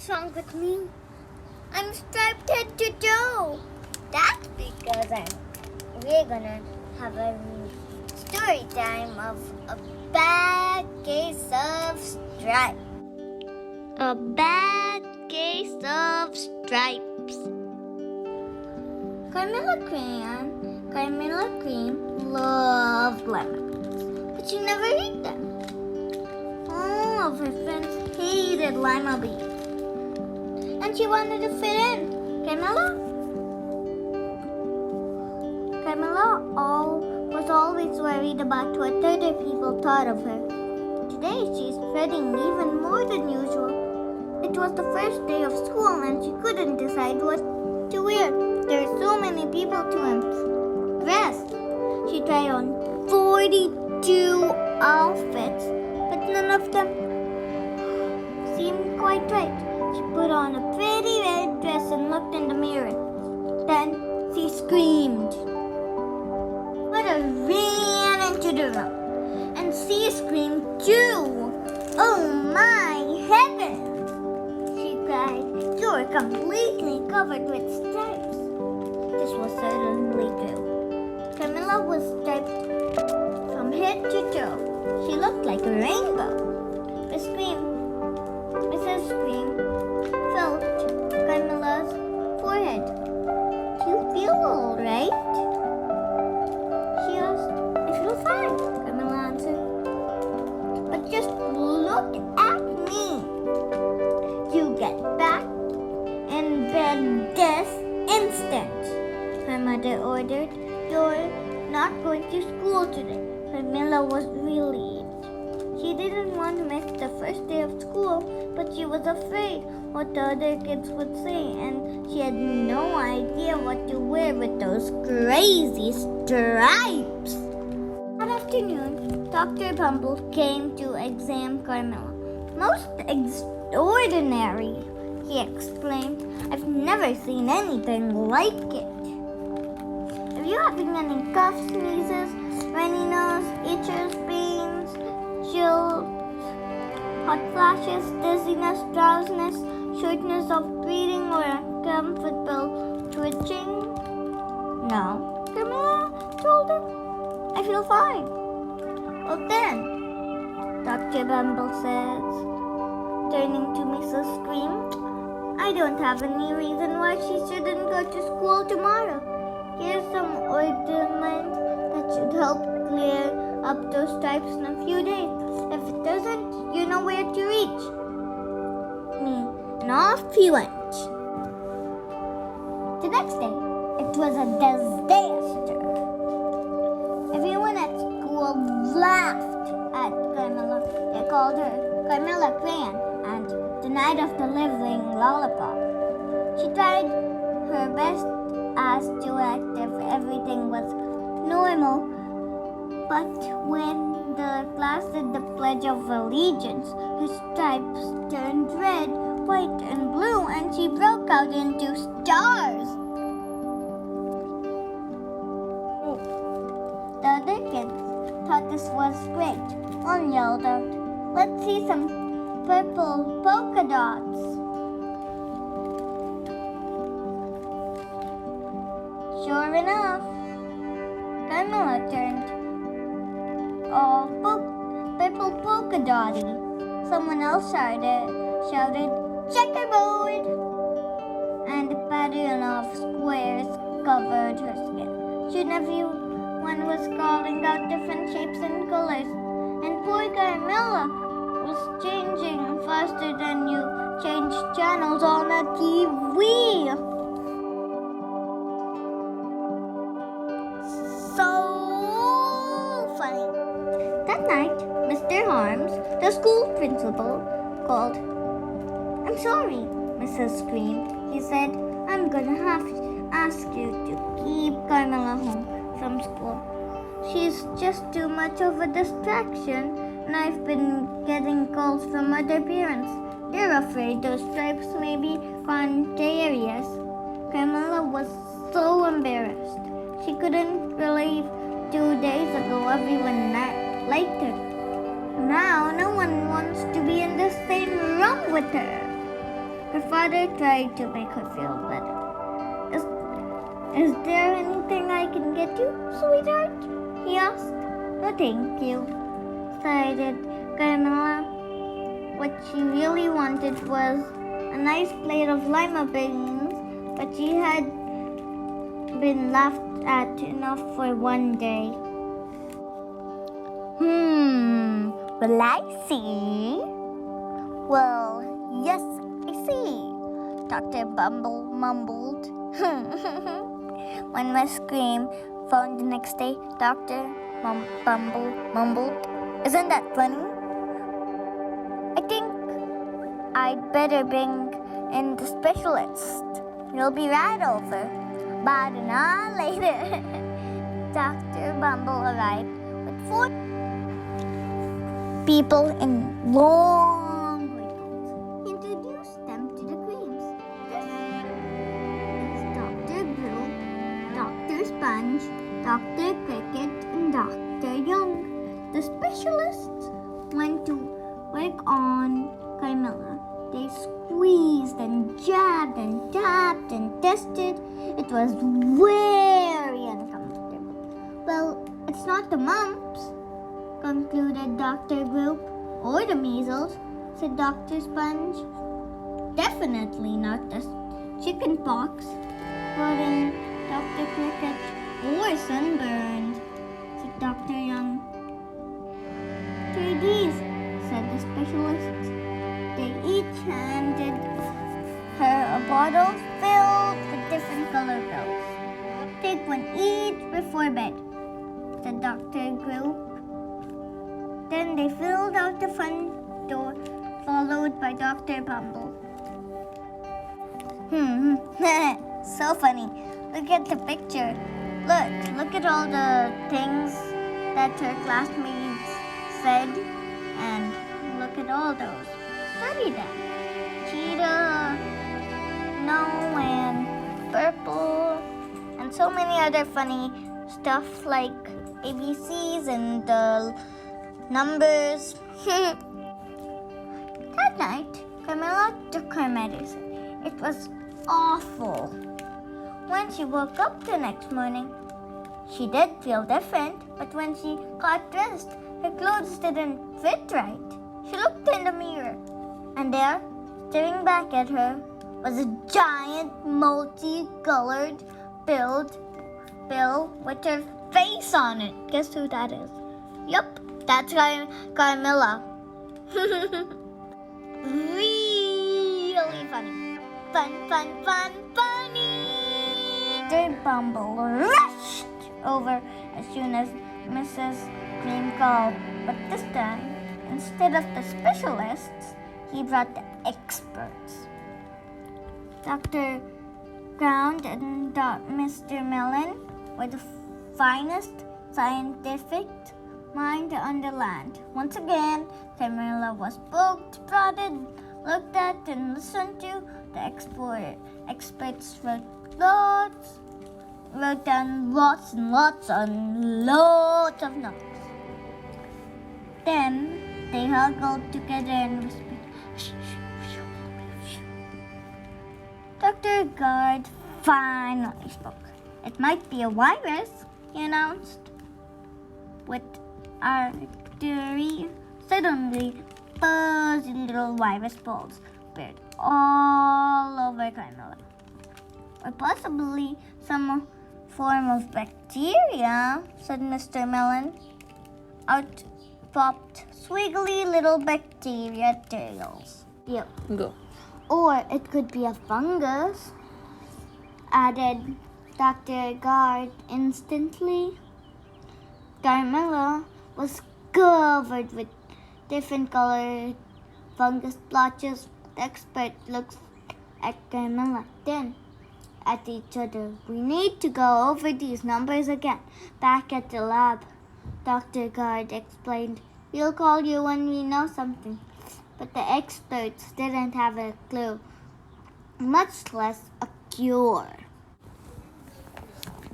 What's wrong with me? I'm striped head to toe. That's because we're gonna have a story time of a bad case of stripe. A bad case of stripes. Carmilla Cream loved lemons, but she never ate them. All of her friends hated Lima Bee, and she wanted to fit in. Carmilla was always worried about what other people thought of her. Today she's fretting even more than usual. It was the first day of school and she couldn't decide what to wear. There are so many people to impress. She tried on 42 outfits, but none of them seemed quite right. She put on a pretty red dress and looked in the mirror. Then she screamed. Mother ran into the room, and she screamed too. Oh my heavens! She cried. You're completely covered with stripes. This was certainly true. Carmilla was striped from head to toe. She looked like a rainbow. Mrs. Scream felt Carmilla's forehead. Do you feel all right? She asked. I feel fine, Carmilla answered. But just look at me. You get back in bed this instant, her mother ordered. You're not going to school today. Carmilla was relieved. She didn't want to miss the first day of school, but she was afraid what the other kids would say, and she had no idea what to wear with those crazy stripes. That afternoon, Dr. Bumble came to examine Carmilla. Most extraordinary, he exclaimed. I've never seen anything like it. Are you having any coughs, sneezes, runny nose, itches, pains, chills, hot flashes, dizziness, drowsiness, shortness of breathing, or uncomfortable twitching? No, Carmilla told him. I feel fine. Well then, Dr. Bumble says, turning to Mrs. Scream, I don't have any reason why she shouldn't go to school tomorrow. Here's some ointment that should help clear up those stripes in a few days. If it doesn't, you know where to reach me. And off he went. The next day, it was a disaster. Everyone at school laughed at Carmilla. They called her Carmilla Crayon and the Night of the Living Lollipop. She tried her best as to act if everything was normal, but when the class did the Pledge of Allegiance, her stripes turned red, white, and blue, and she broke out into stars. The other kids thought this was great. One yelled out, let's see some purple polka dots. Sure enough, Carmilla turned all purple polka dotty. Someone else shouted checkerboard, and a pattern of squares covered her skin. Soon everyone was calling out different shapes and colors, and poor Carmilla was changing faster than you change channels on a TV. So funny. That night, Mr. Harms, the school principal, called. I'm sorry, Mrs. Scream. He said, I'm gonna have to ask you to keep Carmilla home from school. She's just too much of a distraction, and I've been getting calls from other parents. They're afraid those stripes may be contagious. Carmilla was so embarrassed. She couldn't believe 2 days ago everyone liked her. Now no one wants to be in the same room with her. Her father tried to make her feel better. Is there anything I can get you, sweetheart? He asked. No, thank you, sighed Carmela. What she really wanted was a nice plate of lima beans, but she had been laughed at enough for one day. Will I see? Well, yes, I see, Dr. Bumble mumbled. When Miss Scream phoned the next day, Dr. Bumble mumbled. Isn't that funny? I think I'd better bring in the specialist. You'll be right over. About an hour later, Dr. Bumble arrived with 4 people in long white coats. He introduced them to the creams. This is Dr. Group, Dr. Sponge, Dr. Cricket, and Dr. Young. The specialists went to work on Carmela. They squeezed and jabbed and tapped and tested. It was very uncomfortable. Well, it's not the mumps, concluded Dr. Group, or the measles, said Dr. Sponge. Definitely not the chicken pox, brought in Dr. Cricket, or sunburned, said Dr. Young. Try these, said the specialists. They each handed her a bottle filled with different color pills. Take one each before bed, said Dr. Group. Then they filled out the front door, followed by Dr. Bumble. So funny. Look at the picture. Look at all the things that her classmates said, and look at all those. Study them. Cheetah, no, and purple, and so many other funny stuff like ABCs and numbers. That night, Carmela took her medicine. It was awful. When she woke up the next morning, she did feel different, but when she got dressed, her clothes didn't fit right. She looked in the mirror, and there, staring back at her, was a giant multicolored pill with her face on it. Guess who that is? Yup, that's Carmela. Really funny. Funny. Dr. Bumble rushed over as soon as Mrs. Cream called, but this time, instead of the specialists, he brought the experts. Dr. Ground and Mr. Mellon were the finest scientific mind on the land. Once again, Carmela was poked, prodded, looked at, and listened to. The experts wrote down lots and lots and lots of notes. Then they huddled together and whispered, shh, shh, shh, shh. Dr. Guard finally spoke. It might be a virus, he announced. With artillery, suddenly fuzzy little virus balls appeared all over Carmela. Or possibly some form of bacteria, said Mr. Mellon. Out popped swiggly little bacteria tails. Yep. Go. Or it could be a fungus, added Dr. Guard instantly. Carmela was covered with different colored fungus blotches. The expert looked at Carmela, then at each other. We need to go over these numbers again. Back at the lab, Dr. Guard explained. We'll call you when we know something. But the experts didn't have a clue, much less a cure.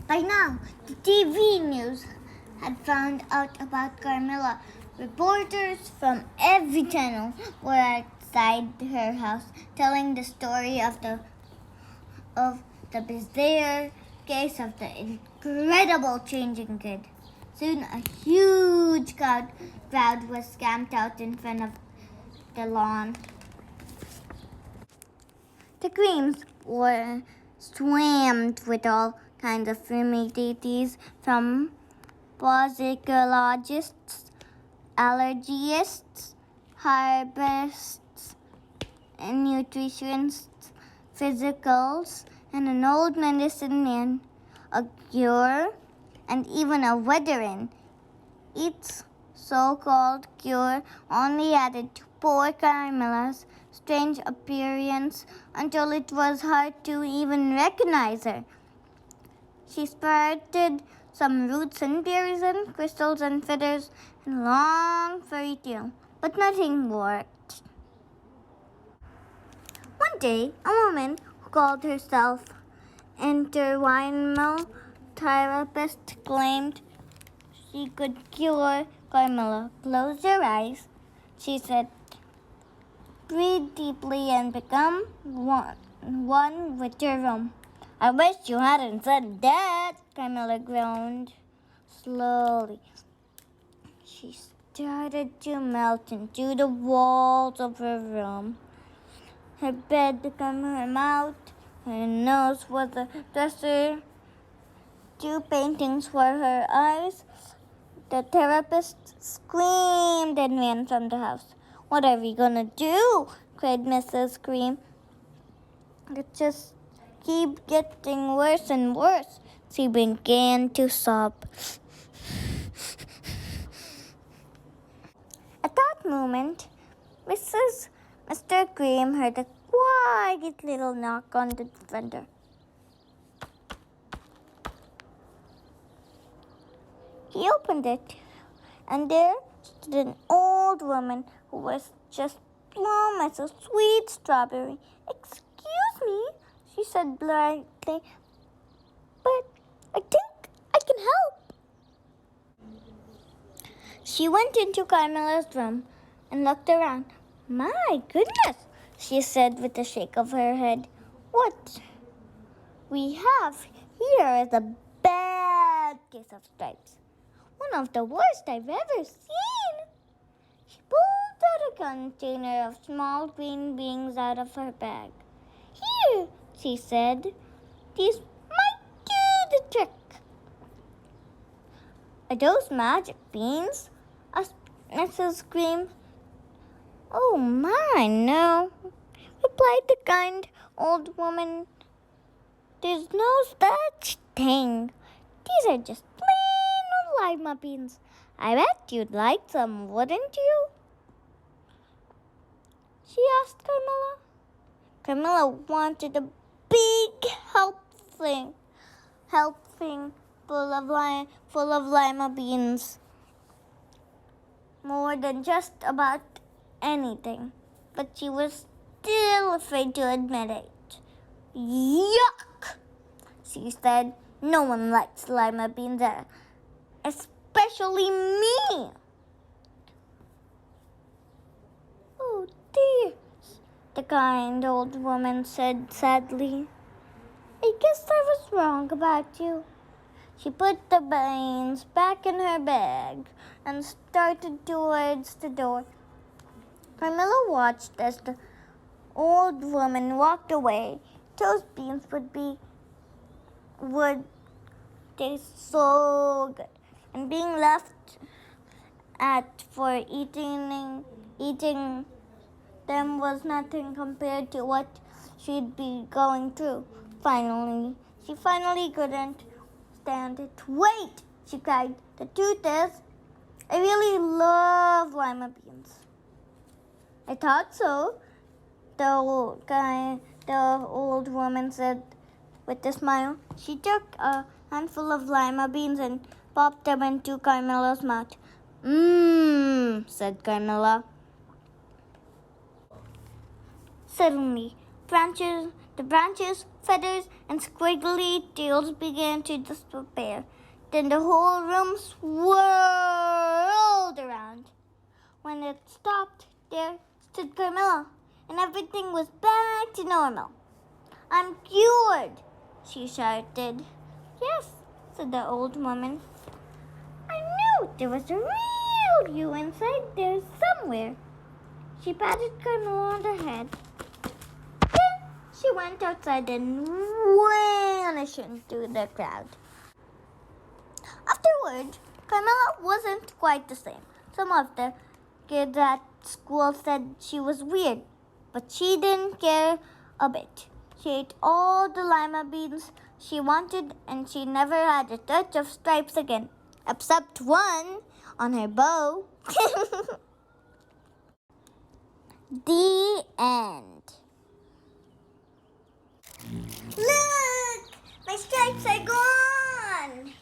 By now, the TV news had found out about Carmela. Reporters from every channel were at outside her house, telling the story of the bizarre case of the incredible changing kid. Soon a huge crowd was camped out in front of the lawn. The creams were swarmed with all kinds of furry deities, from parasitologists, allergists, herbalists, and nutritionists, physicals, and an old medicine man, a cure, and even a veteran. Each so-called cure only added to poor Carmela's strange appearance until it was hard to even recognize her. She sprouted some roots and berries and crystals and feathers and a long furry tail, but nothing worked. One day, a woman who called herself intervimal therapist claimed she could cure Carmela. Close your eyes, she said. Breathe deeply and become one with your room. I wish you hadn't said that, Carmela groaned. Slowly, she started to melt into the walls of her room. Her bed became her mouth. Her nose was a dresser. 2 paintings were her eyes. The therapist screamed and ran from the house. What are we gonna do? Cried Mrs. Cream. It just keep getting worse and worse. She began to sob. At that moment, Mr. Cream heard a quiet little knock on the front door. He opened it, and there stood an old woman who was just plump as a sweet strawberry. Excuse me, she said blithely, but I think I can help. She went into Carmela's room and looked around. My goodness, she said with a shake of her head. What we have here is a bad case of stripes. One of the worst I've ever seen. She pulled out a container of small green beans out of her bag. Here, she said, these might do the trick. Are those magic beans? Asked Mrs. Cream. Oh my, no, replied the kind old woman. There's no such thing. These are just plain old lima beans. I bet you'd like some, wouldn't you? She asked Carmela. Carmela wanted a big helping full of lima beans. More than just about anything. But she was still afraid to admit it. Yuck! She said. No one likes lima beans, especially me. Oh dear, the kind old woman said sadly. I guess I was wrong about you. She put the beans back in her bag and started towards the door. Carmela watched as the old woman walked away. Those beans would taste so good, and being left for eating them was nothing compared to what she'd be going through. She finally couldn't stand it. Wait, she cried. The truth is, I really love lima beans. I thought so, the old woman said with a smile. She took a handful of lima beans and popped them into Carmela's mouth. Said Carmela. Suddenly, the branches, feathers, and squiggly tails began to disappear. Then the whole room swirled around. When it stopped, there stood Carmela. and everything was back to normal. I'm cured, she shouted. Yes, said the old woman. I knew there was a real you inside there somewhere. She patted Carmilla on the head. Then she went outside and vanished into the crowd. Afterward, Carmilla wasn't quite the same. Some of the kids at school said she was weird, but she didn't care a bit. She ate all the lima beans she wanted, and she never had a touch of stripes again, except one on her bow. The end. Look! My stripes are gone!